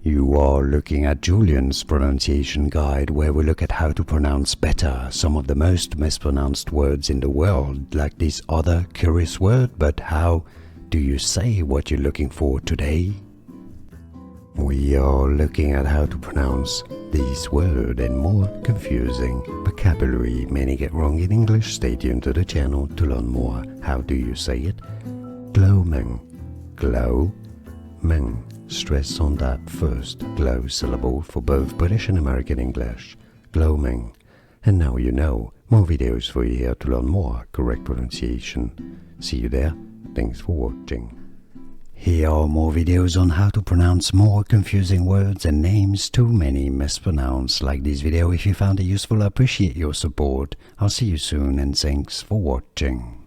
You are looking at Julian's pronunciation guide, where we look at how to pronounce better some of the most mispronounced words in the world, like this other curious word. But how do you say what you're looking for today? We are looking at how to pronounce this word and more confusing vocabulary many get wrong in English. Stay tuned to the channel to learn more. How do you say it? Gloaming. Gloaming. Stress on that first glow syllable for both British and American English. Gloaming. And now you know. More videos for you here to learn more correct pronunciation. See you there. Thanks for watching. Here are more videos on how to pronounce more confusing words and names too many mispronounced. Like this video if you found it useful. I appreciate your support. I'll see you soon and thanks for watching.